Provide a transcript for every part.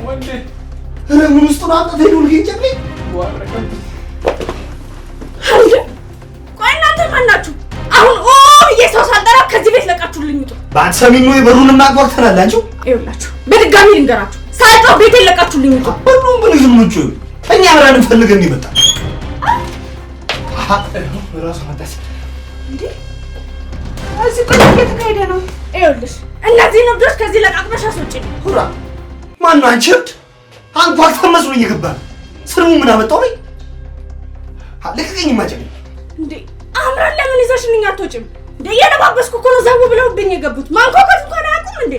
ወንዴ ምን ውስጥ ነው አንተ ሄዱ ልጅ ወረቀት አንተ ቆይ እናንተ ማን ናችሁ? አሁን ኢየሱስ አልጠራ ከዚህ ቤት ለቃችሁልኝ ውጡ። ባትሰሚኝ ነው የበሩን ማጓግተናል አንቺ። ይኸውላችሁ በድጋሚ ልንገራችሁ ሳይጣው ቤት ለቃችሁልኝ ውጡ። ሁሉም ብልዝም ነው እኛ አብራን ፈልገን ይመጣ ራስ ማታስ እንዴ እዚህ ቆይ እየተካሄደ ነው። ይኸውልሽ እነዚህ ንብዶች ከዚህ ለቃቅመሽ አስወጪኝ። ሁራ ማን ነው አንቺ? አንኳክተን መስሎኝ ይገባል። ስርሙ ምን አመጣው ነው? አለከኝ ማጨኝ እንዴ አምራን ለምን ይዘሽልኝ አትወጪም? እንዴ የለባበስኩ እኮ ነው ዘው ብለውብኝ የገቡት። ማንኳኳት እንኳን አያውቁም እንዴ?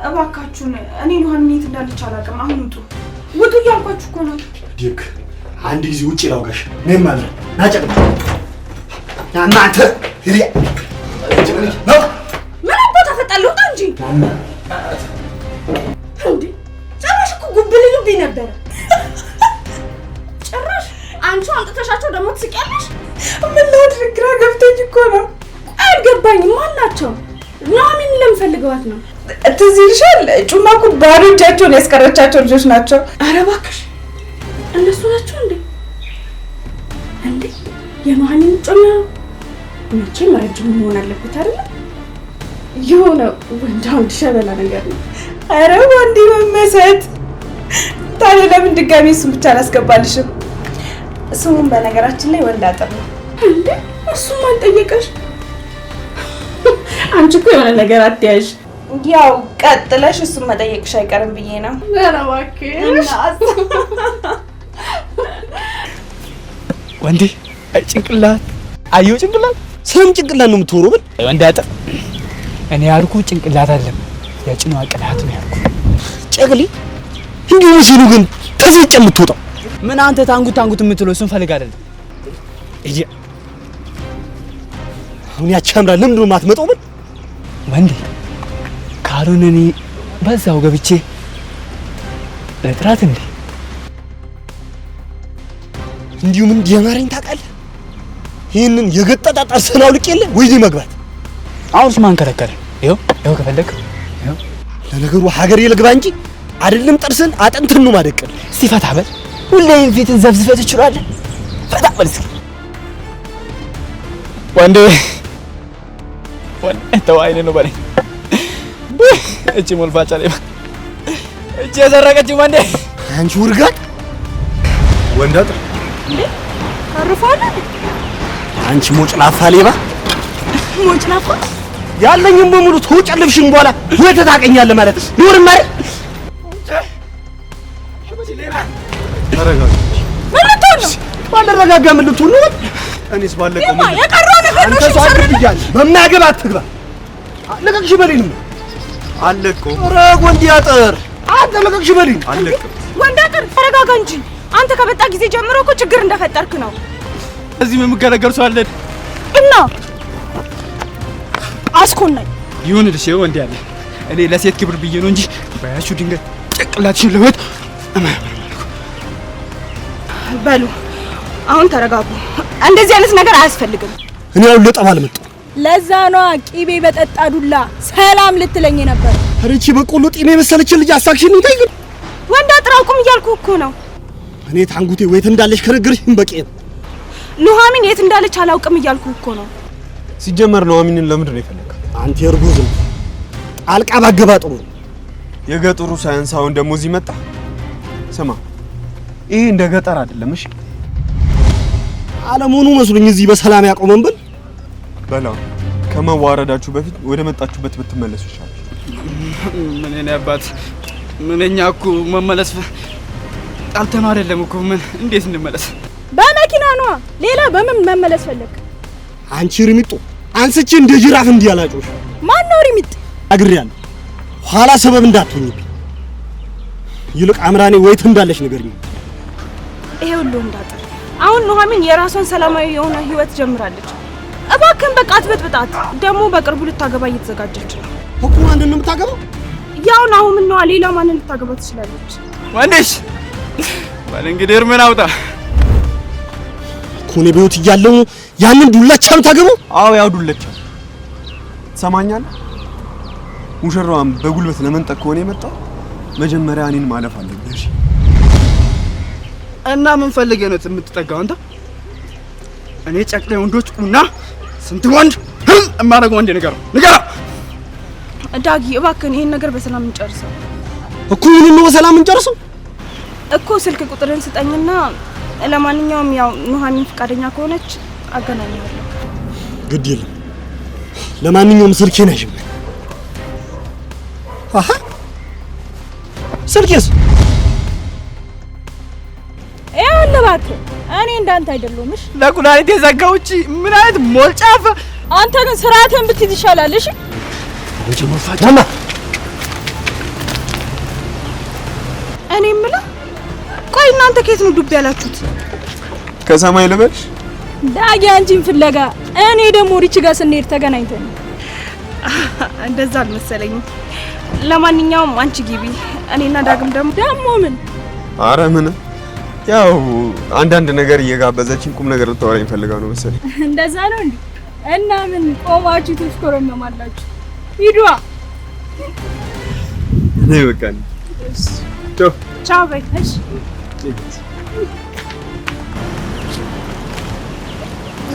እባካችሁን እኔ ኑሐሚን የት እንዳለች አላውቅም። አሁን ውጡ ውጡ እያልኳችሁ እኮ ነው። ዲክ አንድ ጊዜ ውጪ ላውጋሽ ነኝ ማለት ናጨቅ እናንተ ሂሪያ ነው ምን አባ ተፈጣለሁ እንጂ እንዴ ጭራሽ እኮ ጉብልዩብኝ ነበር። ጭራሽ አንቺ አምጥተሻቸው ደግሞ ትስቂያለሽ። ምን ላድርግ ግራ ገብቶኝ እኮ ነው። አልገባኝም። ማን ናቸው? ኑሐሚን ለምፈልገዋት ነው። ትዝ ይልሻል ጩማ እኮ ባዶ እጃቸውን ያስቀረቻቸው ልጆች ናቸው። ኧረ እባክሽ እነሱ ናቸው እንዴ? እንዴ የኑሐሚን ጮኛ መቼም ረጅም መሆን አለበት አይደል? የሆነ ወንድ ሸበላ ነገር ነው። ኧረ ወንድ መመሰጥ። ታዲያ ለምን ድጋሚ እሱን ብቻ አላስገባልሽም? ስሙን በነገራችን ላይ ወንድ አጥር ነው። እንዴ እሱም አልጠየቀሽ? አንቺ እኮ የሆነ ነገር አትያዥ። ያው ቀጥለሽ እሱን መጠየቅሽ አይቀርም ብዬ ነው። ኧረ እባክሽ ወንዴ ጭንቅላት አየሁ ጭንቅላት ሰም ጭንቅላት ነው የምትወረው ብል ወንድ አጥር እኔ ያልኩ ጭንቅላት አይደለም የጭኗ ቅላት ነው ያልኩ። ጨቅሊ እንዲሁ ሲሉ ግን ተዘጨ የምትወጣው ምን አንተ ታንጉት የምትለው እሱን ፈልግ አይደለም እጂ አሁን ያቺ አምራ ለምንድን ነው የማትመጣው ብል ወንዴ ካልሆነ እኔ በዛው ገብቼ ለጥራት እንዴ እንዲሁ ምን የማረኝ ታውቃለህ? ይሄንን የገጠጣ ጥርስህን አውልቅ የለ ወይ መግባት አሁንስ ማን ከለከለ? ይኸው ከፈለክ ይኸው ለነገሩ ሀገር ይልግባ እንጂ አይደለም ጥርስን አጥንትን ነው ማደቀል። እስቲ ፈታ በል ሁሌም ፊትን ዘፍዝፈህ ትችላለህ። ፈታ በል እስኪ ወንዴ ተው አይኔ ነው በለኝ። እቺ ሞልፋጫ ላይ እቺ የዘረቀች ወንዴ አንቺ ውርጋት ወንድ አጥር እንዴ አርፋለ አንቺ ሞጭላፋ ሌባ ሞጭላፋ ያለኝም በሙሉ ተውጨልፍሽኝ በኋላ ወይ ተታቀኛለህ ማለት ነው ማለት ተረጋጋ ምን ነው ባለረጋጋ ምን ልትሆን ነው? እኔስ ባለቀው ምን የቀረው ነገር አንተ ሰው አድርግኛል በማገባ አትግባ ለቀቅሽ በለኝ አለቀው ኧረ ወንድ አጥር አንተ ለቀቅሽ በለኝ አለቀው ወንድ አጥር ተረጋጋ እንጂ አንተ ከመጣ ጊዜ ጀምሮ እኮ ችግር እንደፈጠርክ ነው። እዚህ የምገለገል ሰው አለ እና አስኮናኝ ይሁንልሽ ወንዴ ያለ እኔ ለሴት ክብር ብዬ ነው እንጂ ባያችሁ ድንገት ጭቅላትሽን ለወጥ በሉ አሁን ተረጋጉ። እንደዚህ አይነት ነገር አያስፈልግም። እኔ አሁን ለጠባ አልመጣሁ። ለዛ ነው ቂቤ በጠጣ ዱላ ሰላም ልትለኝ ነበር። አረቺ በቆሎ ጤና የመሰለች ልጅ አሳክሽኝ እንታይ ግን ወንድ አጥር አቁም እያልኩ እኮ ነው። እኔ ታንጉቴ ወይት እንዳለሽ ከነገርሽኝ በቂ ነው። ኑሐሚን የት እንዳለች አላውቅም እያልኩ እኮ ነው። ሲጀመር ኑሐሚንን ለምንድን ነው የፈለከው? አንተ እርጉዝ ነው ጣልቃ ባገባጡ ነው የገጠሩ ሳይንስ አሁን ደግሞ እዚህ መጣ። ስማ ይሄ እንደ ገጠር አይደለም። እሺ አለሙኑ መስሎኝ እዚህ በሰላም ያቆመን ብል በላው ከመዋረዳችሁ በፊት ወደ መጣችሁበት ብትመለሱ ይሻላል። ምን እኔ አባት ምንኛ እኮ መመለስ ጣልተን አይደለም እኮ ምን እንዴት እንመለስ? በመኪና ነው። ሌላ በምን መመለስ ፈለክ? አንቺ ሪሚጦ አንስቼ እንደ ጅራፍ እንዲያላጮሽ ማን ነው ሪሚጥ? አግሪያለሁ ኋላ ሰበብ እንዳትሆኝብኝ። ይልቅ አምራኔ ወይት እንዳለሽ ንገሪኝ። ይሄ ሁሉ እንዳጠር አሁን ኑሐሚን የራሷን ሰላማዊ የሆነ ህይወት ጀምራለች። እባክህን በቃ አትበጥብጣት። ደግሞ በቅርቡ ልታገባ እየተዘጋጀች ነው። እኮ አንድ ነው የምታገባው? ያው ነው ምን ነው ሌላ ማንን ልታገባ ትችላለች? ወንድሽ ባል እንግዲህ እርምን አውጣ እኮ ነው በህይወት እያለሁ ያንን ዱላቻ የምታገባው? አዎ ያው ዱላቻ ትሰማኛለህ? ሙሽራዋን በጉልበት ለመንጠቅ ከሆነ የመጣው መጀመሪያ እኔን ማለፍ አለብህ። እሺ? እና ምን ፈልገህ ነው የምትጠጋው አንተ? እኔ ጨቅላይ ወንዶች ቁና ስንት ወንድ እማረገው ወንድ ንገራ ዳጊ እባክህን ይሄን ነገር በሰላም እንጨርሰው እኮ። ምን ነው በሰላም እንጨርሰው እኮ። ስልክ ቁጥርን ስጠኝና ለማንኛውም ያው ኑሐሚን ፈቃደኛ ከሆነች አገናኛለሁ። ግድ የለም ለማንኛውም ስልኬን አይሽም። አሃ ስልኬስ እባክህ እኔ እንዳንተ አይደለሁም። እሺ ለኩላሊት የዘጋውጪ ምን አይነት ሞልጫፍ! አንተ ግን ስርዓትን ብትይዝ ይሻላል። እሺ ወጪ ማማ እኔ የምለው ቆይ እናንተ ከየት ነው ዱብ ያላችሁት? ከሰማይ ልበልሽ ዳጊ አንቺን ፍለጋ እኔ ደግሞ ሪች ጋር ስንሄድ ተገናኝተን እንደዛ አልመሰለኝም። ለማንኛውም አንቺ ግቢ፣ እኔና ዳግም ደግሞ ምን አረ ምን ያው አንዳንድ ነገር እየጋበዘችኝ ቁም ነገር ልታወራኝ ፈልጋው ነው መሰለኝ። እንደዛ ነው እንዴ? እና ምን ቆማችሁ ትሽኮረመማላችሁ? ሂዷ ነይ በቃ ቻው ቻው በይ። እሺ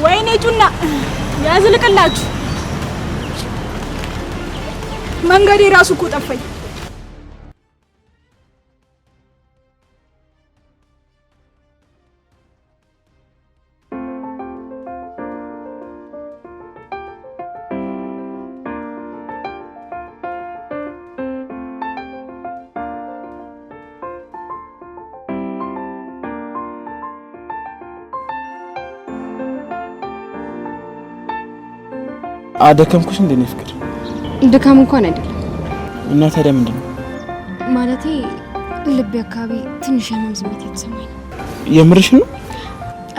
ወይኔ ጩና ያዝልቅላችሁ። መንገዴ ራሱ እኮ ጠፋኝ። አደከምኩሽ እንዴ? ነው ፍቅር ድካም እንኳን አይደለም። እና ታዲያ ምንድነው? ማለቴ ልቤ አካባቢ ትንሽ የህመም ስሜት የተሰማኝ ነው። የምርሽ ነው?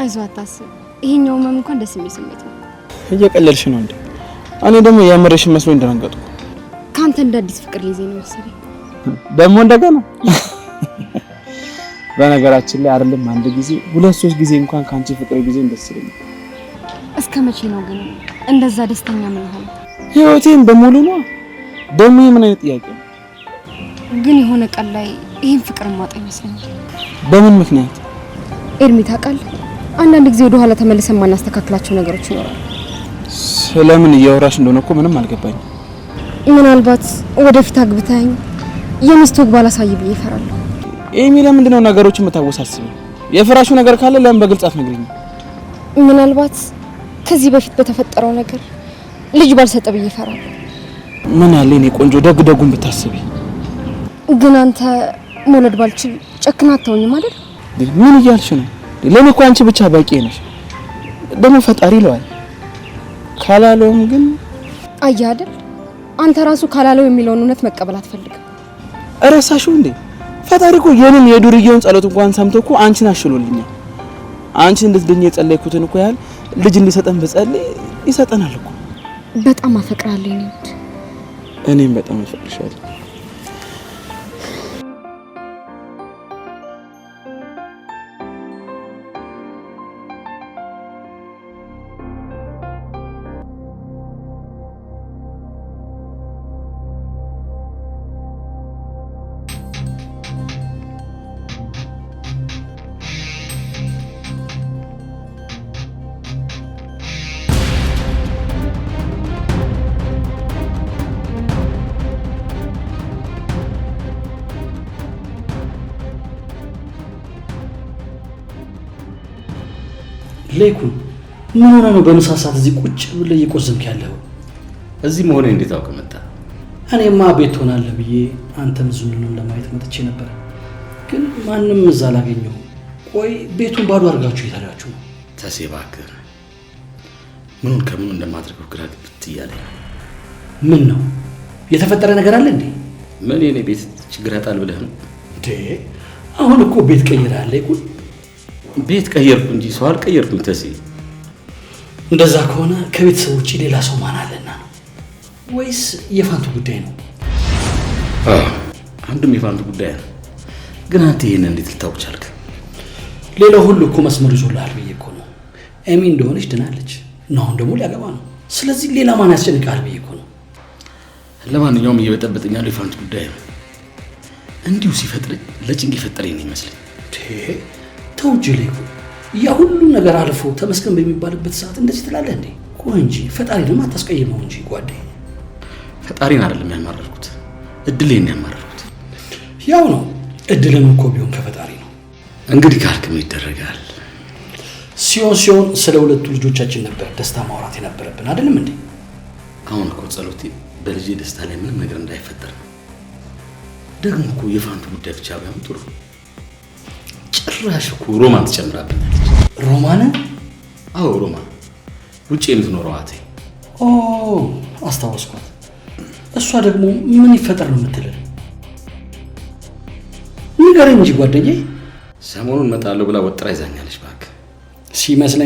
አይዞህ አታስብ፣ ይሄኛው ህመም እንኳን ደስ የሚል ስሜት ነው። እየቀለልሽ ነው እንዴ? እኔ ደግሞ የምርሽ መስሎኝ እንደነገጥኩ። ካንተ እንደ አዲስ ፍቅር ሊይዘኝ ነው መሰለኝ። ደግሞ እንደገና በነገራችን ላይ አይደለም አንድ ጊዜ 2-3 ጊዜ እንኳን ካንቺ ፍቅር ጊዜ ደስ ይለኛል። እስከ መቼ ነው ግን እንደዛ ደስተኛ ምን ሆነ? ህይወቴን በሙሉ ነው። ደግሞ ምን አይነት ጥያቄ ነው? ግን የሆነ ቀን ላይ ይሄን ፍቅር ማጣ ይመስለኛል። በምን ምክንያት? ኤርሚ ታውቃለህ፣ አንዳንድ ጊዜ ወደ ኋላ ተመልሰን ማናስተካክላቸው ነገሮች ይኖራሉ። ስለምን እያወራሽ እንደሆነ እኮ ምንም አልገባኝም። ምናልባት ወደፊት አግብተኸኝ የሚስት ወግ ባላሳይ ብዬ እፈራለሁ። ኤሚ ለምንድን ነው ነገሮችን የምታወሳስበው? የፍራሹ ነገር ካለ ለምን በግልጽ አትነግሪኝም? ምናልባት ከዚህ በፊት በተፈጠረው ነገር ልጅ ባልሰጠ ብዬ እፈራለሁ። ምን አለ እኔ ቆንጆ ደጉን ብታስቢ። ግን አንተ መውለድ ባልችል ጨክና አትተውኝም አይደል? ምን እያልሽ ነው? ለኔ እኮ አንቺ ብቻ በቂ ነሽ። ደግሞ ፈጣሪ ይለዋል። ካላለውም ግን አየህ አይደል? አንተ ራሱ ካላለው የሚለውን እውነት መቀበል አትፈልግም። እረሳሽው እንዴ? ፈጣሪ እኮ የኔን የዱርዬውን ጸሎት እንኳን ሰምቶ እኮ አንቺን አሽሎልኛል። አንቺ እንድትድኝ የጸለይኩትን እኮ ያህል ልጅ እንዲሰጠን በጸልይ ይሰጠናል እኮ። በጣም አፈቅራለሁ ነው። እኔም በጣም አፈቅርሻለሁ። ሌኩን ምን ሆነ ነው በምሳ ሰዓት እዚህ ቁጭ ብለህ እየቆዘምክ ያለው? እዚህ መሆኔ እንዴት አውቀህ መጣ? እኔማ ቤት ትሆናለህ ብዬ አንተም ዝኑንም ለማየት መጥቼ ነበር፣ ግን ማንም እዛ አላገኘሁም። ቆይ ቤቱን ባዶ አድርጋችሁ እየታያችሁ ነው? ተሴ እባክህ ምኑን ከምኑ እንደማድረገው ግራ ግብት እያለኝ። ምን ነው የተፈጠረ ነገር አለ እንዴ? ምን የኔ ቤት ችግር ያጣል ብለህ ነው እንዴ? አሁን እኮ ቤት ቀይረሃል ሌኩን። ቤት ቀየርኩ እንጂ ሰው አልቀየርኩም ተሴ። እንደዛ ከሆነ ከቤተሰብ ውጪ ሌላ ሰው ማን አለና ነው? ወይስ የፋንቱ ጉዳይ ነው? አንዱም የፋንቱ ጉዳይ ነው። ግን አንተ ይሄን እንዴት ልታውቅ ቻልክ? ሌላው ሁሉ እኮ መስመር ይዞልሃል ብዬ እኮ ነው። ኤሚ እንደሆነች ድናለች እና አሁን ደግሞ ሊያገባ ነው። ስለዚህ ሌላ ማን ያስጨንቃል ብዬ እኮ ነው። ለማንኛውም እየበጠበጠኝ ያለው የፋንቱ ጉዳይ ነው። እንዲሁ ሲፈጥረኝ ለጭንቅ የፈጠረኝ ነው ይመስለኝ። ተው እንጂ ሌኩ፣ ያ ሁሉ ነገር አልፎ ተመስገን በሚባልበት ሰዓት እንደዚህ ትላለህ እንዴ? ቆይ እንጂ ፈጣሪንም አታስቀይመው እንጂ ጓዴ። ፈጣሪን አይደለም ያማረርኩት፣ እድሌን ያማረርኩት። ያው ነው፣ እድልም እኮ ቢሆን ከፈጣሪ ነው። እንግዲህ ካልክ ምን ይደረጋል። ሲሆን ስለ ሁለቱ ልጆቻችን ነበር ደስታ ማውራት የነበረብን አይደለም እንዴ? አሁን እኮ ጸሎቴ በልጄ ደስታ ላይ ምንም ነገር እንዳይፈጠር ነው። ደግሞ እኮ የፋንቱ ጉዳይ ብቻ ባይሆን ጥሩ። ጭራሽ እኮ ሮማን ትጨምራብኛለች። ሮማንን? አዎ ሮማን፣ ውጭ የምትኖረው አቴ። ኦ አስታወስኳት። እሷ ደግሞ ምን ይፈጠር ነው የምትልን? ንገረኝ እንጂ ጓደኛዬ። ሰሞኑን እመጣለሁ ብላ ወጥራ ይዛኛለች። እባክህ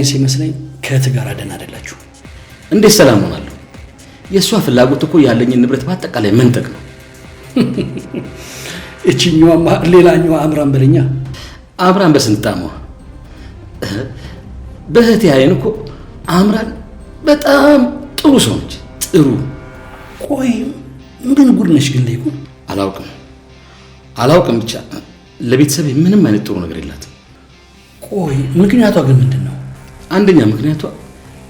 ሲመስለኝ ከእህት ጋር ደህና አይደላችሁ። እንዴት ሰላም ሆናለሁ? የእሷ ፍላጎት እኮ ያለኝን ንብረት በአጠቃላይ መንጠቅ ነው። እቺኛዋማ ሌላኛዋ አምራን በለኛ። አምራን በስንጣሟ በእህቴ አይን እኮ አምራን በጣም ጥሩ ሰው ነች። ጥሩ። ቆይ ምን ጉድ ነሽ ግን ሌኩ? አላውቅም ብቻ ለቤተሰብ ምንም አይነት ጥሩ ነገር የላትም። ቆይ ምክንያቷ ግን ምንድን ነው? አንደኛ ምክንያቷ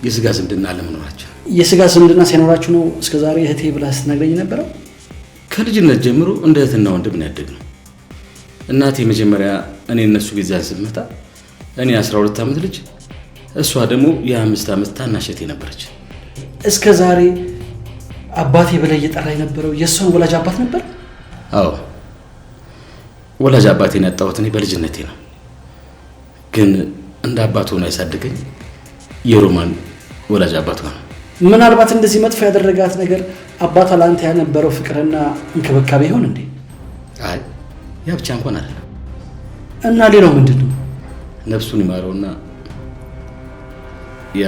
የስጋ ዝምድና አለመኖራቸው። የስጋ ዝምድና ሳይኖራችሁ ነው እስከዛሬ እህቴ ብላ ስትነግረኝ ነበረው? ከልጅነት ጀምሮ እንደ እህትና ወንድም ነው ያደግነው። እናቴ መጀመሪያ እኔ እነሱ ጊዜያን ስመጣ እኔ 12 ዓመት ልጅ፣ እሷ ደግሞ የ5 ዓመት ታናሽ እህቴ ነበረች። እስከዛሬ አባቴ ብለህ እየጠራ የነበረው የእሷን ወላጅ አባት ነበር? አዎ ወላጅ አባቴን ያጣሁት እኔ በልጅነቴ ነው። ግን እንደ አባት ሆኖ ያሳደገኝ የሮማን ወላጅ አባቷ ነው። ምናልባት እንደዚህ መጥፎ ያደረጋት ነገር አባቷ ለአንተ ያነበረው ፍቅርና እንክብካቤ ይሆን እንዴ? አይ ያ ብቻ እንኳን አይደለም። እና ሌላው ምንድን ነው? ነፍሱን ይማረውና ያ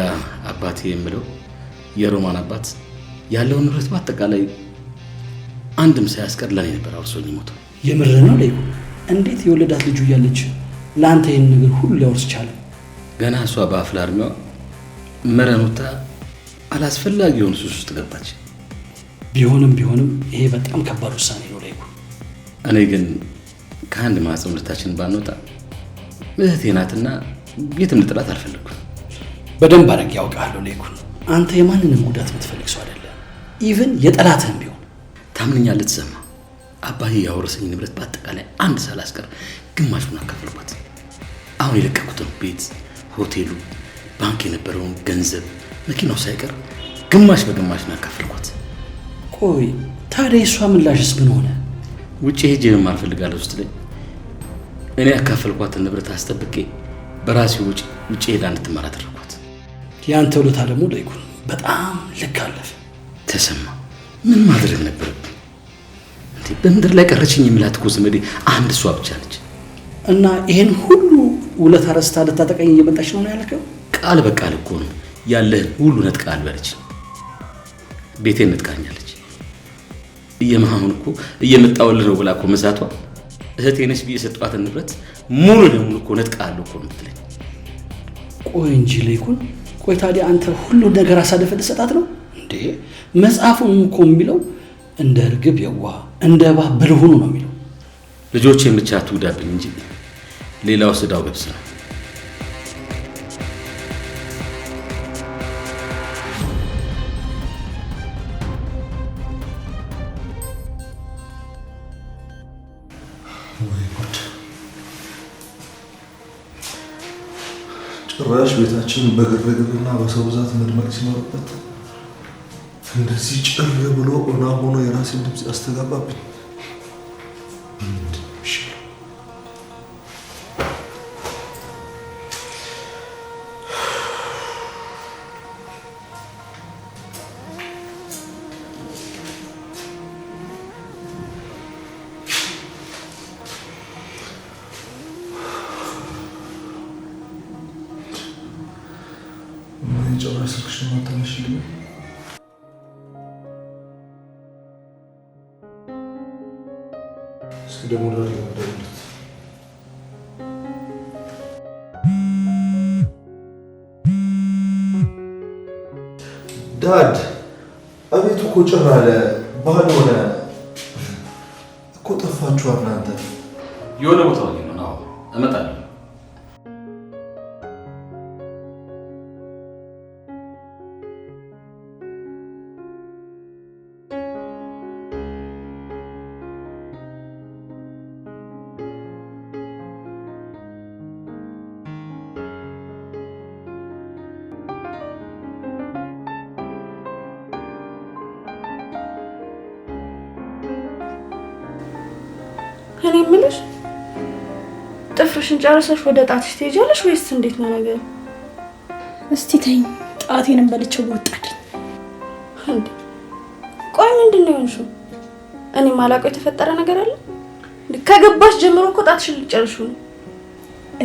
አባቴ የምለው የሮማን አባት ያለውን ንብረት በአጠቃላይ አንድም ሳያስቀር ለኔ ነበር አውርሶኝ ሞተው። የምር ነው ሌኩ? እንዴት የወለዳት ልጁ እያለች ለአንተ ይህን ነገር ሁሉ ሊያወርስ ቻለ? ገና እሷ በአፍላ እድሜዋ መረኑታ አላስፈላጊ የሆኑ ሱስ ውስጥ ገባች። ቢሆንም ይሄ በጣም ከባድ ውሳኔ ነው ሌኩ። እኔ ግን ከአንድ ማህፀን ሁለታችን ባንወጣ እህቴ ናትና የትም ልጥላት አልፈለግኩም። በደንብ አድርጌ ያውቃለሁ ሌኩን። አንተ የማንንም ጉዳት የምትፈልግ ሰው አይደለም። ኢቭን የጠላትህም ቢሆን ታምነኛለህ? ትሰማ አባዬ ያወረሰኝ ንብረት በአጠቃላይ አንድ ሳላስቀር ግማሹን አካፈልኳት። አሁን የለቀኩትን ቤት፣ ሆቴሉ፣ ባንክ የነበረውን ገንዘብ፣ መኪናው ሳይቀር ግማሽ በግማሽ ነው አካፈልኳት። ቆይ ታዲያ እሷ ምላሽስ ምን ሆነ? ውጭ ሄጄ መማር ፈልጋለሁ ስትለኝ እኔ ያካፈልኳትን ንብረት አስጠብቄ በራሴ ውጭ ሄዳ እንድትማር አደረኳት። ያንተ ውለታ ደግሞ ሌኩን በጣም ልክ አለፈ። ተሰማ ምን ማድረግ ነበረብኝ? በምድር ላይ ቀረችኝ የሚላት እኮ ዘመዴ አንድ እሷ ብቻ ነች። እና ይሄን ሁሉ ውለታ ረስታ ልታጠቀኝ እየመጣች ነው ያልከው? ቃል በቃል እኮ ነው። ያለህን ሁሉ ነጥቃ አልበለች። ቤቴን ነጥቃኛለች። እየመሃኑን እኮ እየመጣሁልህ ነው ብላ እኮ መዛቷ እህቴ ነች ብዬ የሰጧትን ንብረት ሙሉ ለሙሉ እኮ ነጥቃለሁ እኮ የምትለኝ። ቆይ እንጂ ሌኩን፣ ቆይ ታዲያ አንተ ሁሉ ነገር አሳልፈህ ልትሰጣት ነው እንዴ? መጽሐፉን እኮ የሚለው እንደ እርግብ የዋህ እንደ እባብ ብልህ ሁኑ ነው የሚለው። ልጆቼን ብቻ አትጉዳብኝ እንጂ ሌላው ስዳው ገብስ ነው። ጭራሽ ቤታችን በግርግርና በሰው ብዛት መድመቅ ሲኖርበት እንደዚህ ጭር ብሎ ኦና ሆኖ የራሴን ድምፅ ያስተጋባብኝ። ጭራሽ ስልክሽን ማታነሺልኝ? እስኪ ደግሞ ልደውልለት። ዳድ፣ አቤቱ እኮ ጭር አለ። ባዶ ሆነ እኮ ጠፋችሁ እናንተ። የሆነ ቦታ ነው እመጣለሁ። እኔ የምልሽ ጥፍርሽን ጨርሰሽ ወደ ጣትሽ ትሄጃለሽ ወይስ እንዴት ነው ነገር? እስቲ ተይኝ፣ ጣቴንም በልቼው ወጣልኝ። እንዴ ቆይ ምንድን ነው የሆንሽው? እኔ ማላውቀው የተፈጠረ ነገር አለ? ከገባሽ ጀምሮ እኮ ጣትሽን ልጨርሽው ነው።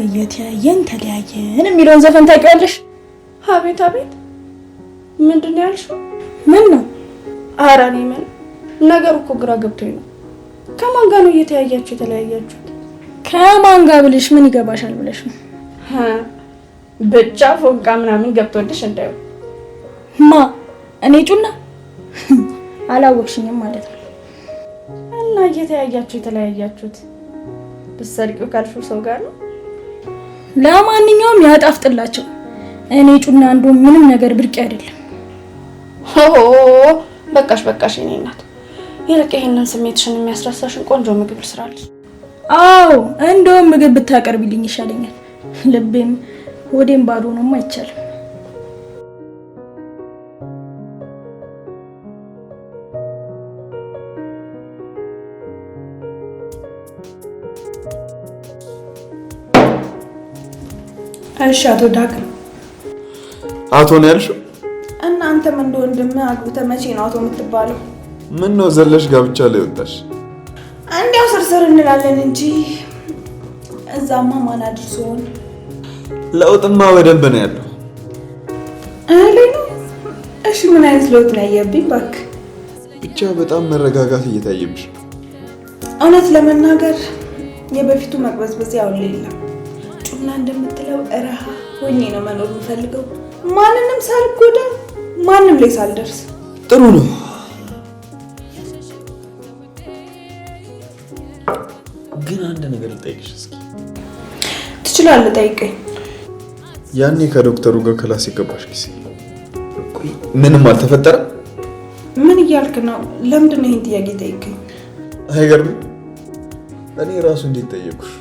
እየተያየን ተለያየን የሚለውን ዘፈን ታውቂዋለሽ? አቤት አቤት፣ ምንድን ነው ያልሽው? ምን ነው? ኧረ እኔ ምን ነገሩ እኮ ግራ ገብቶኝ ነው። ከማን ጋር ነው እየተያያችሁ የተለያያችሁት? ከማን ጋር ብለሽ ምን ይገባሻል ብለሽ ነው? ብቻ ፎንቃ ምናምን ገብቶልሽ እንዳዩ። ማ እኔ ጩና አላወቅሽኝም ማለት ነው። እና እየተያያችሁ የተለያያችሁት ብትሰርቂው ካልሽው ሰው ጋር ነው? ለማንኛውም ያጣፍጥላቸው። እኔ ጩና እንደው ምንም ነገር ብርቅ አይደለም። በቃሽ በቃሽ የኔ እናት። ይልቅ ይሄንን ስሜትሽን የሚያስረሳሽን ቆንጆ ምግብ ልስራልሽ። አዎ እንደውም ምግብ ብታቀርቢልኝ ይሻለኛል። ልቤም ወዴም ባዶ ነው አይቻልም። እሺ አቶ ዳግም። አቶ ነው ያልሽው? እናንተም እንደ ወንድም አግብተህ መቼ ነው አቶ የምትባለው? ምን ነው ዘለሽ ጋብቻ ላይ ወጣሽ? እንዲያው ስርስር እንላለን እንጂ እዛማ ማን አድርሶን። ለውጥማ በደንብ ነው ያለው። እሺ ምን አይነት ለውጥ ነው ያየብኝ? እባክህ ብቻ በጣም መረጋጋት እየታየብሽ። እውነት ለመናገር የበፊቱ መቅበዝበዝ ያው የለም። ጩና እንደምትለው እረሃ ሆኜ ነው መኖር የምፈልገው። ማንንም ሳልጎዳ ማንም ላይ ሳልደርስ። ጥሩ ነው። ግን አንድ ነገር ልጠይቅሽ እስኪ። ትችላለህ፣ ጠይቀኝ። ያኔ ከዶክተሩ ጋር ክላስ የገባሽ ጊዜ ምንም አልተፈጠረም? ምን እያልክ ነው? ለምንድን ነው ይሄን ጥያቄ ጠይቀኝ? አይገርምም? እኔ ራሱ እንዴት ጠየቁሽ?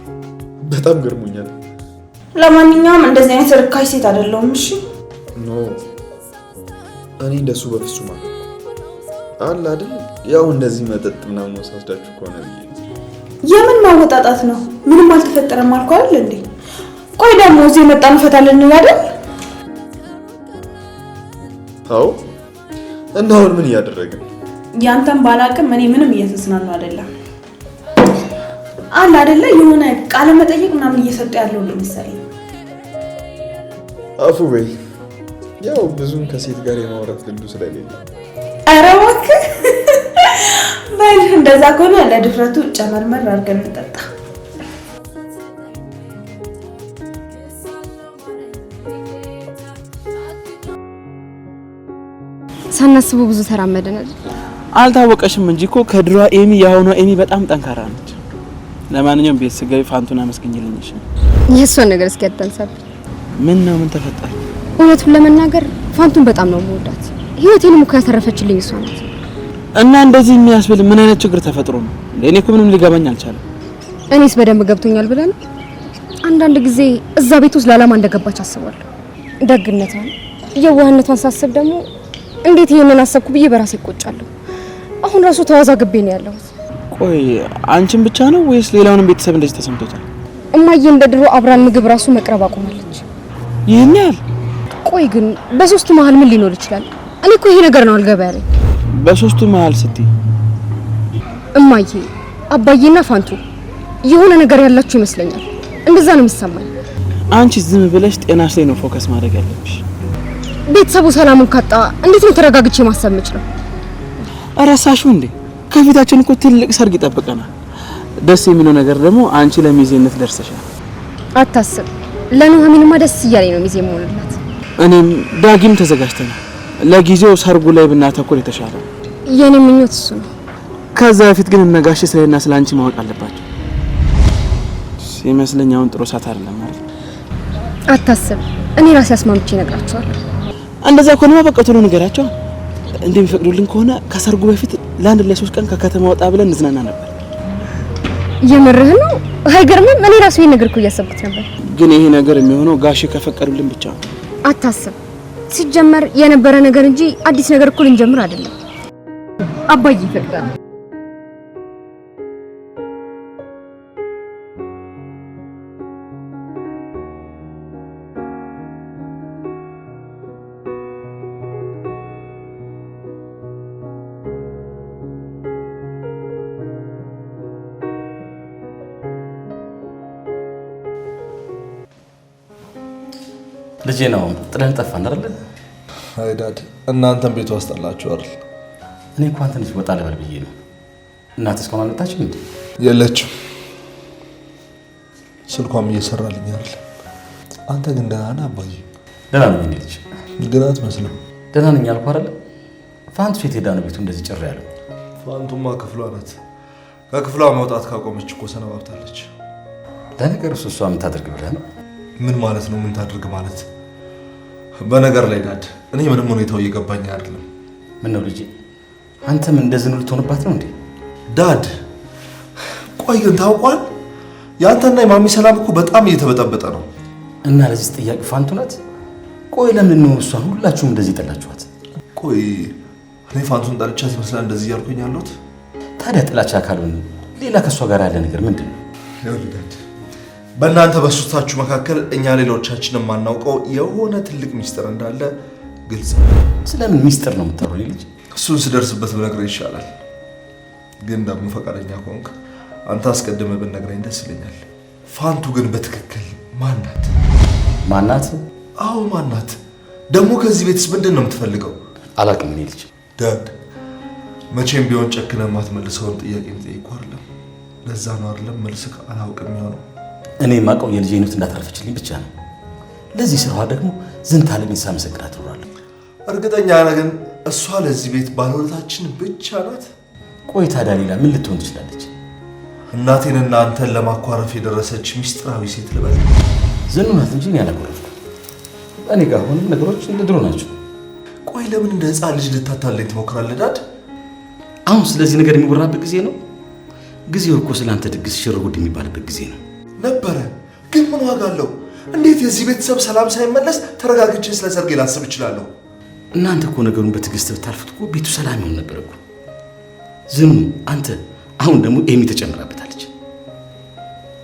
በጣም ገርሞኛል። ለማንኛውም እንደዚህ አይነት ርካሽ ሴት አይደለሁም። እሺ ኖ እኔ እንደሱ በፍጹም አለ አይደል? ያው እንደዚህ መጠጥ ምናምን ወሳስዳችሁ ከሆነ ብዬ። የምን ማወጣጣት ነው? ምንም አልተፈጠረም አልኩ አይደል እንዴ? ቆይ ደግሞ እዚህ መጣን ፈታለን አይደል? አዎ። እና አሁን ምን እያደረግን? ያንተን ባላቅም እኔ ምንም እየተዝናኑ አይደለም አለ አይደለ? የሆነ ቃለ መጠይቅ ምናምን እየሰጡ ያለው ለምሳሌ አፉ በይ። ያው ብዙም ከሴት ጋር የማውራት ልምዱ ስለሌለ። ኧረ እባክህ በል እንደዛ ከሆነ ለድፍረቱ ጨመርመር አድርገን እንጠጣ። ሳናስበው ብዙ ተራመደን አይደል? አልታወቀሽም እንጂ እኮ ከድሯ ኤሚ ያሆኗ ኤሚ በጣም ጠንካራ ነች። ለማንኛውም ቤት ስገቢ ፋንቱን አመስግኝልኝ። እሺ የእሷን ነገር እስኪ አታንሳብ። ምን ነው ምን ተፈጠረ? እውነቱን ለመናገር ፋንቱን በጣም ነው የምወዳት። ህይወቴንም እኮ ያተረፈችልኝ እሷ ናት። እና እንደዚህ የሚያስብል ምን አይነት ችግር ተፈጥሮ ነው? ለኔ እኮ ምንም ሊገባኝ አልቻለም። እኔስ በደንብ ገብቶኛል ብለን አንዳንድ ጊዜ እዛ ቤት ውስጥ ለዓላማ እንደገባች አስባለሁ። ደግነቷን፣ የዋህነቷን ሳስብ ደግሞ እንዴት ይሄንን አሰብኩ ብዬ በራሴ እቆጫለሁ። አሁን ራሱ ተዋዛግቤ ነው ያለሁት። ቆይ አንቺን ብቻ ነው ወይስ ሌላውንም ቤተሰብ እንደዚህ ተሰምቶታል? እማዬ እንደ ድሮ አብራን ምግብ ራሱ መቅረብ አቁማለች። ይሄን ያህል? ቆይ ግን በሶስቱ መሀል ምን ሊኖር ይችላል? እኔ እኮ ይሄ ነገር ነው አልገባ ያለኝ። በሶስቱ መሀል ስትይ እማዬ፣ አባዬና ፋንቱ የሆነ ነገር ያላችሁ ይመስለኛል። እንደዛ ነው የሚሰማኝ። አንቺ ዝም ብለሽ ጤናሽ ላይ ነው ፎከስ ማድረግ ያለብሽ። ቤተሰቡ ሰላሙን ካጣ እንዴት ነው ተረጋግቼ ማሰብ የምችለው? እረሳሽው እንዴ? ከፊታችን እኮ ትልቅ ሰርግ ይጠብቀናል። ደስ የሚለው ነገር ደግሞ አንቺ ለሚዜነት ደርሰሻል። አታስብ፣ ለኑሐሚንማ ደስ እያለኝ ነው ሚዜ የምሆንላት። እኔም ዳጊም ተዘጋጅተናል። ለጊዜው ሰርጉ ላይ ብናተኩር የተሻለ። የኔ ምኞት እሱ ነው። ከዛ በፊት ግን እነጋሽ ስለና ስላንቺ ማወቅ አለባቸው ሲመስለኝ። አሁን ጥሩ ሰዓት አይደለም ማለት አታስብ፣ እኔ ራሴ አስማምቼ እነግራቸዋለሁ። እንደዛ ከሆነማ በቃ ቶሎ ንገራቸው። እንደሚፈቅዱልን ከሆነ ከሰርጉ በፊት ለአንድ ለ3 ቀን ከከተማ ወጣ ብለን እንዝናና ነበር። የምርህ ነው? አይገርምም? እኔ ራሴ ይሄን ነገር እኮ እያሰብኩት ነበር። ግን ይሄ ነገር የሚሆነው ጋሽ ከፈቀዱልን ብቻ ነው። አታስብ፣ ሲጀመር የነበረ ነገር እንጂ አዲስ ነገር እኮ ልንጀምር አይደለም። አባዬ ይፈቅዳል። ልጄ ነው ጥለን ጠፋን አይደል? አይ ዳድ፣ እናንተም ቤቱ አስጠላችሁ አይደል? እኔ እንኳን ትንሽ ወጣ ልበል ብዬ ነው። እናት እስካሁን አልመጣችም እንዴ? የለችም። ስልኳም እየሰራልኝ አይደል? አንተ ግን ደህና ነህ አባዬ? ደህና ነኝ ልጅ። ግን አትመስልም። ደህና ነኝ አልኩህ አይደል? ፋንቱ የት ሄዳ ነው ቤቱ እንደዚህ ጭር ያለው? ፋንቱማ ክፍሏ ናት። ከክፍሏ መውጣት ካቆመች እኮ ሰነባብታለች። ለነገሩ እሷ ምን ታደርግ ብለህ ነው? ምን ማለት ነው? ምን ታድርግ ማለት? በነገር ላይ ዳድ፣ እኔ ምንም ሁኔታው እየገባኝ አይደለም። ምን ነው ልጄ፣ አንተም እንደዚህ ነው ልትሆንባት ነው እንዴ? ዳድ ቆይ ግን ታውቋል፣ ያንተና የማሚ ሰላም እኮ በጣም እየተበጠበጠ ነው። እና ለዚህ ጥያቄ ፋንቱ ናት? ቆይ ለምን ነው እሷን ሁላችሁም እንደዚህ ጠላችኋት? ቆይ እኔ ፋንቱን ጠልቻት ይመስላል እንደዚህ እያልኩኝ ያለሁት? ታዲያ ጥላቻ ካልሆነ ሌላ ከእሷ ጋር ያለ ነገር ምንድን ነው? ይኸውልህ ዳድ፣ በእናንተ በሶስታችሁ መካከል እኛ ሌሎቻችን የማናውቀው የሆነ ትልቅ ሚስጥር እንዳለ ግልጽ ነው። ስለምን ሚስጥር ነው የምታወራው ልጅ? እሱን ስደርስበት ብነግርህ ይሻላል። ግን ደግሞ ፈቃደኛ ከሆንክ አንተ አስቀድመህ ብትነግረኝ ደስ ይለኛል። ፋንቱ ግን በትክክል ማናት? ማናት? አዎ ማናት? ደግሞ ከዚህ ቤትስ ምንድን ነው የምትፈልገው? አላውቅም እኔ ልጅ። ዳድ መቼም ቢሆን ጨክነህ የማትመልሰውን ጥያቄ የምጠይቅህ አይደለም። ለዛ ነው አይደለም መልስህ አላውቅም የሚሆነው። እኔ የማውቀው የልጄ ህይወት እንዳተረፈችልኝ ብቻ ነው። ለዚህ ስራዋ ደግሞ ዝንተ ዓለሜን ሳመሰግናት እኖራለሁ። እርግጠኛ ነህ ግን እሷ ለዚህ ቤት ባለውለታችን ብቻ ናት? ቆይ ታዲያ ሌላ ምን ልትሆን ትችላለች? እናቴንና አንተን ለማኳረፍ የደረሰች ሚስጥራዊ ሴት ልበል? ዝኑ ናት እንጂ እኔ አላኮረፍኩም። እኔ ጋር ሆነም ነገሮች እንደ ድሮ ናቸው። ቆይ ለምን እንደ ህፃን ልጅ ልታታለኝ ትሞክራለህ ዳድ? አሁን ስለዚህ ነገር የሚወራበት ጊዜ ነው? ጊዜው እኮ ስለአንተ ድግስ ሽር ጉድ የሚባልበት ጊዜ ነው ነበረ። ግን ምን ዋጋ አለው? እንዴት የዚህ ቤተሰብ ሰላም ሳይመለስ ተረጋግቼ ስለ ሰርጌ ላስብ እችላለሁ? እናንተ እኮ ነገሩን በትዕግስት ብታልፉት እኮ ቤቱ ሰላም ይሆን ነበር እኮ። ዝኑ፣ አንተ፣ አሁን ደግሞ ኤሚ ተጨምራበታለች።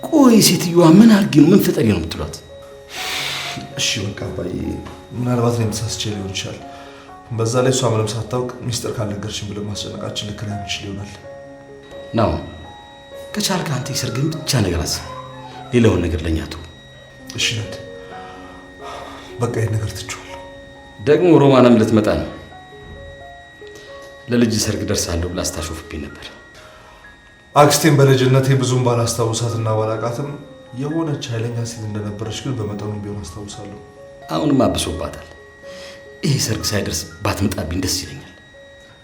ቆይ ሴትዮዋ ምን አድርጌ ነው ምን ፍጠሪ ነው የምትሏት? እሺ በቃ አባዬ፣ ምናልባት እኔም ተሳስቼ ሊሆን ይችላል። በዛ ላይ እሷ ምንም ሳታውቅ ሚስጥር ካልነገርሽኝ ብለን ማስጨነቃችን ልክ ላይሆን ይችል ይሆናል። ናው ከቻልክ አንተ የሰርግን ብቻ ነገር አስብ፣ ሌላውን ነገር ለኛ ተው። እሺ ዳድ፣ በቃ ይሄን ነገር ትቼዋለሁ። ደግሞ ሮማናም ልትመጣ ነው። ለልጅ ሰርግ ደርሳለሁ ብላ ስታሾፍብኝ ነበር። አክስቴን በልጅነቴ ብዙም ባላስታውሳትና ባላቃትም የሆነች ኃይለኛ ሴት እንደነበረች ግን በመጠኑም ቢሆን አስታውሳለሁ። አሁንም አብሶባታል። ይሄ ሰርግ ሳይደርስ ባትመጣብኝ ደስ ይለኛል።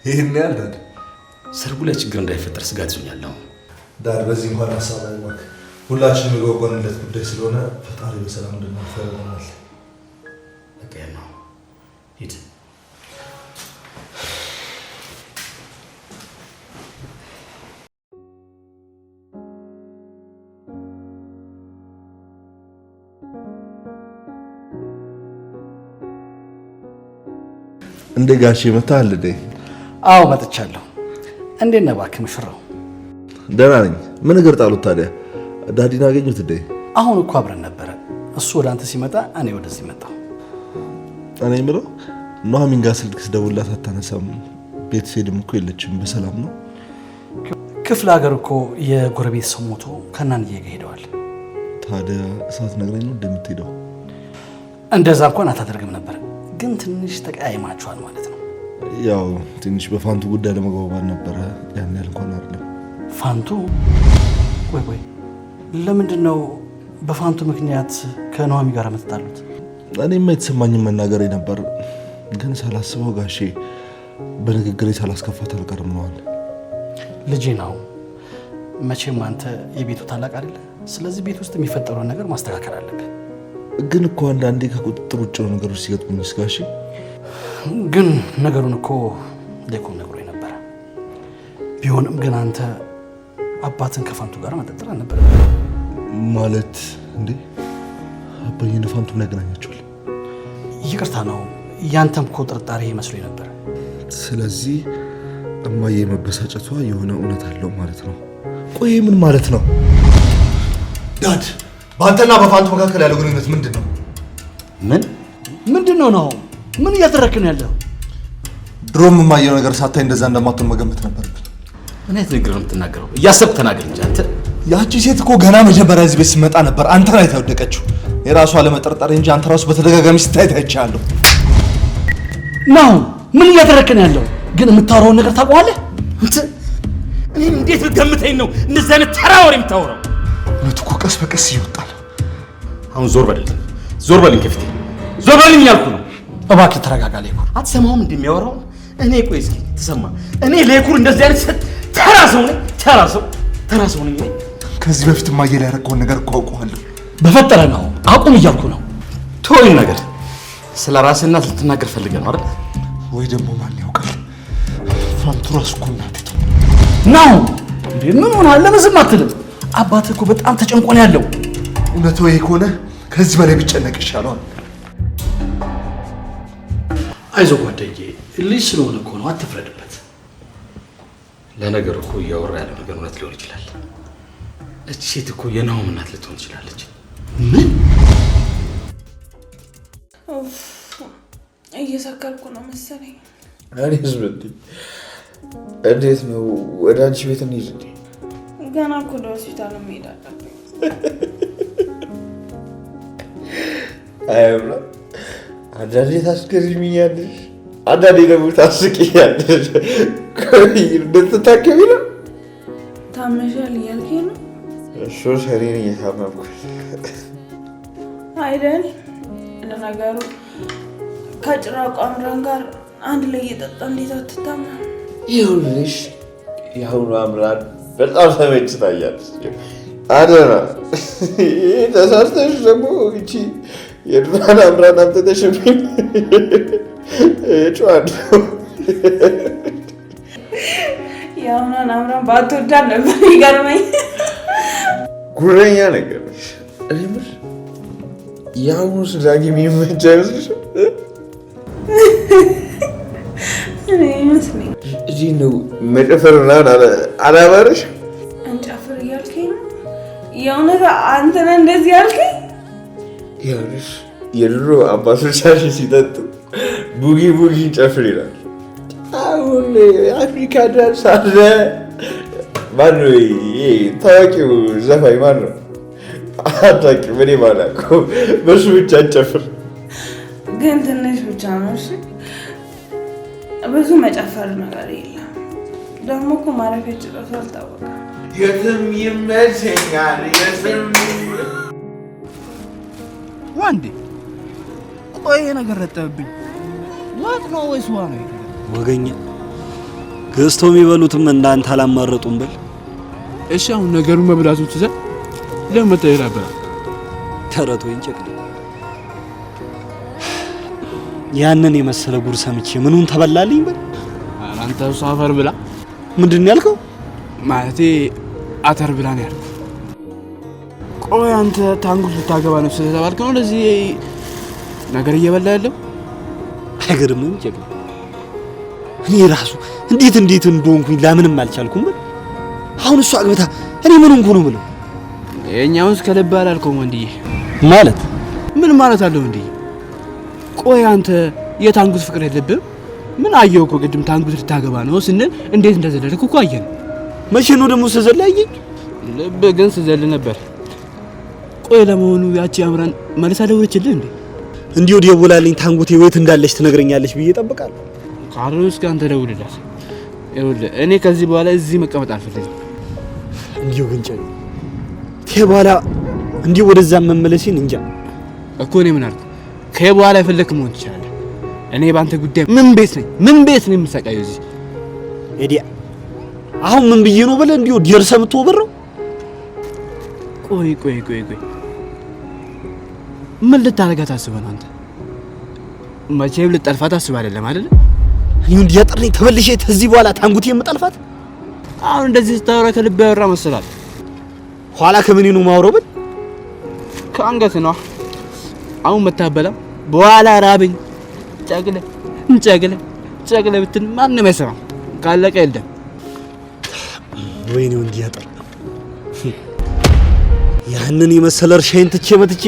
ይሄን ያህል ዳድ? ሰርጉ ላይ ችግር እንዳይፈጠር ስጋት ይዞኛል። አሁን ዳድ፣ በዚህ እንኳን ሀሳብ አይማክ። ሁላችንም የጓጓንለት ጉዳይ ስለሆነ ፈጣሪ በሰላም እንድናልፍ ያደርገናል። በቃ ነው። ሂድ። እንደ ጋሼ መጣል እንዴ? አዎ መጥቻለሁ። እንዴት ነህ እባክህ ሙሽራው? ደህና ነኝ። ምን እግር ጣሉት ታዲያ? ዳዲን አገኙት እንዴ? አሁን እኮ አብረን ነበረ። እሱ ወደ አንተ ሲመጣ እኔ ወደዚህ መጣሁ። እኔ የምለው ኑሐሚን ጋር ስልክ ስደውልላት አታነሳም። ቤት ስሄድም እኮ የለችም። በሰላም ነው? ክፍለ ሀገር እኮ የጎረቤት ሰው ሞቶ ከእናንዬ ጋር ሄደዋል። ታዲያ ሳትነግረኝ ነው እንደምትሄደው? እንደዛ እንኳን አታደርግም ነበር፣ ግን ትንሽ ተቀያይማችኋል ማለት ነው። ያው ትንሽ በፋንቱ ጉዳይ ለመግባባት ነበረ። ያን ያህል እንኳን አይደለም። ፋንቱ? ቆይ ለምንድን ነው በፋንቱ ምክንያት ከኑሐሚን ጋር የምትጣሉት? እኔማ የተሰማኝን መናገሬ ነበር፣ ግን ሳላስበው ጋሼ በንግግሬ ሳላስከፋት አልቀርም ነው አለ። ልጄ ነው መቼም አንተ የቤቱ ታላቅ አይደለ? ስለዚህ ቤት ውስጥ የሚፈጠረውን ነገር ማስተካከል አለብህ። ግን እኮ አንዳንዴ ከቁጥጥር ውጭ ነው ነገሮች ሲገጥሙኝ እስጋሽ። ግን ነገሩን እኮ ሌኩን ነግሮኝ ነበረ። ቢሆንም ግን አንተ አባትን ከፋንቱ ጋር መጠጥር አልነበረ ማለት እንዴ? አባዬን ፋንቱ ምን ያገናኛቸዋል? ይቅርታ ነው ያንተም እኮ ጥርጣሬ መስሎኝ ነበር። ስለዚህ እማዬ መበሳጨቷ የሆነ እውነት አለው ማለት ነው። ቆይ ምን ማለት ነው? ዳድ በአንተና በፋንቱ መካከል ያለው ግንኙነት ምንድን ነው? ምንድን ነው? ምን እያደረክ ነው ያለው? ድሮም የማየው ነገር ሳታይ እንደዛ እንደማትሆን መገመት ነበርብኝ። ምን አይነት ንግግር ነው የምትናገረው? እያሰብክ ተናገር እንጂ አንተ። ያቺ ሴት እኮ ገና መጀመሪያ እዚህ ቤት ስትመጣ ነበር አንተ ላይ ተወደቀችው። የራሷ ለመጠርጠር እንጂ አንተ ራሱ በተደጋጋሚ ስታይ ታይቻለሁ። ነው ምን እያደረክ ነው ያለው? ግን የምታወራውን ነገር ታውቀዋለህ? እኔን እንዴት ልገምተኝ ነው እንደዚህ አይነት ተራ ወሬ የምታወራው? እውነቱ እኮ ቀስ በቀስ ይወጣል። አሁን ዞር በልልኝ፣ ዞር በልኝ፣ ከፊቴ ዞር በልኝ እያልኩ ነው። እባክህ ተረጋጋ ሌኩር። አትሰማውም እንደሚያወራው? እኔ ቆይ እስኪ ትሰማ። እኔ ሌኩር እንደዚህ አይነት ተራ ሰው ነኝ? ተራ ሰው ነኝ? ከዚህ በፊት እማዬ ላይ ያደረገውን ነገር እኮ አውቀዋለሁ። በፈጠረ ነው አቁም እያልኩ ነው። ተወኝ ነገር ስለ ራስህ እናት ልትናገር ፈልገህ ነው አይደል? ወይ ደግሞ ማን ያውቃል? ፋንቱ ራሱ እኮ እናቴ ነው እንዴ? ምን ሆነሃል? ለምን ዝም አትልም? አባትህ እኮ በጣም ተጨንቆ ነው ያለው። እውነቱ ይሄ ከሆነ ከዚህ በላይ ብጨነቅ ይሻለዋል። አይዞህ ጓደኛዬ፣ ልጅ ስለሆነ እኮ ነው፣ አትፍረድበት። ለነገሩ እኮ እያወራ ያለው ነገር እውነት ሊሆን ይችላል። እቺ ሴት እኮ የናሆም እናት ልትሆን ትችላለች። ምን? እየሰከርኩ ነው መሰለኝ። እኔስ ብትይ እንዴት ነው ወደ አንቺ ቤት እንሂድ እንዴ? ገና እኮ ወደ ሆስፒታል መሄድ አለብኝ። አይብላ አንዳንዴ ታስገርሚኛለሽ፣ አንዳንዴ ደግሞ ታስቂኛለሽ። እንድትታከሚ ነው? ታመሻል እያልከኝ ነው? እሱ ሰሬን እየታመምኩ አይደል? ለነገሩ ከጭራቁ አምራን ጋር አንድ ላይ እየጠጣ እንዴት አትታመም? ይኸውልሽ የአሁኑ አምራን በጣም ተመችታኛለች። አደራ ተሳስተሽ ደግሞ እቺ የድሮን አምራን አምጥተሽብኝ እጮሃለሁ። የአሁኗን አምራን ባትወዳት ነበር ይገርመኝ። ጉረኛ ነገር ነሽ። እኔ የምልሽ የአሁኑ ስዳጊ የሚመች አይመስልሽም? እኔ ይመስለኝ እዚህ ነው መጨፈር ምናምን አላማረሽ? እንጨፍር እያልከኝ ነው? የእውነት አንተ ነህ እንደዚህ ያልከኝ? ይኸውልሽ የድሮ አባቶቻችን ሲጠጡ ቡጊ ቡጊ እንጨፍር ይላል። አሁን አፍሪካ ዳንስ አለ። ማነው ታዋቂው ዘፋኝ ማነው? አታውቂም? እኔ ባላውቀው በሱ ብቻ እንጨፍር። ግን ትንሽ ብቻ ነው እሺ? ብዙ መጨፈር ነገር የለም። ደግሞ እኮ ማረፊያ ጭራሽ አልታወቀም። የትም ይመቸኛል የትም ዋንዴ ቆይ ነገር ረጠብኝ። ዋጥ ነው ወይስ ዋ ነው? ወገኛ ገዝተው የሚበሉትም እንዳንተ አላማረጡም በል። እሺ አሁን ነገሩ መብላቱ ትዘን ለምን ነበር? ተረቶ ይንጨቅ ያንን የመሰለ ጉድ ሰምቼ ምኑን ተበላልኝ በል። አንተ ሳፈር ብላ ምንድን ነው ያልከው? ማለቴ አተር ብላ ነው ያልኩት። ቆይ አንተ ታንጉት ልታገባ ነው ስለተባልክ ነው እንደዚህ ነገር እየበላ ያለው? አይገርምም? ጀግና እኔ ራሱ እንዴት እንደሆንኩኝ ለምንም አልቻልኩም በል። አሁን እሷ አግብታ እኔ ምን ሆንኩ ነው ብለው የኛውስ ከልብ አላልከውም ወንድዬ። ማለት ምን ማለት አለው ወንድዬ? ቆይ አንተ የታንጉት ፍቅር የለብህም? ምን አየው እኮ ቅድም ታንጉት ልታገባ ነው ስንል እንዴት እንደዘለልክ እኮ አየን። መቼ ነው ደግሞ ስዘል አየኝ? ልብ ግን ስዘል ነበር። ቆይ ለመሆኑ ያቺ አምራን መልሳ ደወለችልህ እንዴ? እንዲሁ ደውላልኝ ታንጉቴ ወይት እንዳለች ትነግረኛለች ብዬ እጠብቃለሁ። ካሮስ ካንተ ደውልላት። ይኸውልህ እኔ ከዚህ በኋላ እዚህ መቀመጥ አልፈልግም። እንዲሁ ግን ጨኝ በኋላ እንዲሁ ወደዛ መመለሴን እንጃ እኮ እኔ ምን አልኩ? ከበኋላ የፈለክ መሆን ትችላለህ። እኔ ባንተ ጉዳይ ምን ቤት ነኝ የምሰቃየው እዚህ ኤዲያ አሁን ምን ብዬ ነው በለ እንዲሁ ደርሰህ የምትወበረው? ቆይ ምን ልታረጋት አስበህ ነው አንተ? መቼም ልጠልፋት አስበህ አይደለም አይደል? እኔው እንዲያጠርኝ ተመልሼ ከዚህ በኋላ ታንጉት የምጠልፋት? አሁን እንደዚህ ስታወራ ከልብ ያወራ መሰላል። ኋላ ከምን ነው ማውረው? ብል ከአንገት ነው። አሁን መታበላ በኋላ ራብኝ ጨግለ ብትን ማንም አይሰማም። ካለቀ የለም። ወይኔው እንዲያጠር ያንን የመሰለ እርሻዬን ትቼ መጥቼ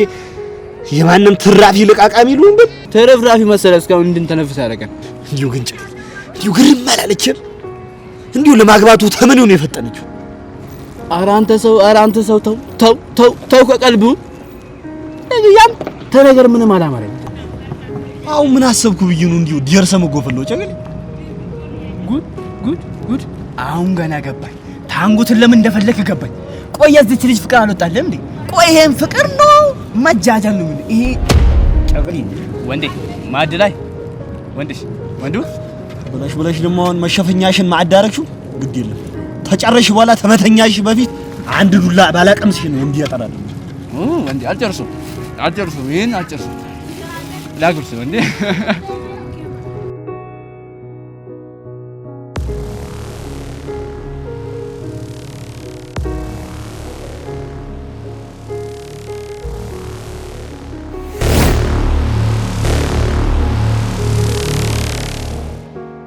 የማንም ትራፊ ልቃቃሚ ይሉን ብል ተረፍራፊ መሰለ እስካሁን እንድንተነፍስ ያደረገን። እንዲሁ ግንጭ እንዲሁ ግርም አላለችም። እንዲሁ ለማግባቱ ተምን ነው የፈጠነችው? ኧረ አንተ ሰው ተው ከቀልቡ ያም ተነገር ምንም አላማረኝ። አሁን ምን አሰብኩ ብዬ ነው እንዲሁ ደርሰህ መጎፈለው ጨገል ጉድ አሁን ገና ገባኝ። ታንጉትን ለምን እንደፈለክ ገባኝ። ቆይ እዚች ልጅ ፍቅር አልወጣለም እንዴ? ቆይ ይሄን ፍቅር ነው መጃጃል ነው ምን? ይሄ ጨገል ወንዴ ማድ ላይ ወንዱ ብለሽ ደግሞ አሁን መሸፈኛሽን ማዕዳረክሹ ግድ የለም ተጨረሽ በኋላ ተመተኛሽ በፊት አንድ ዱላ ባላቀምሽ ነው እንዲያጠራል። ወንዴ አልጨርሱም ይሄን አልጨርሱም ላግብስ ወንዴ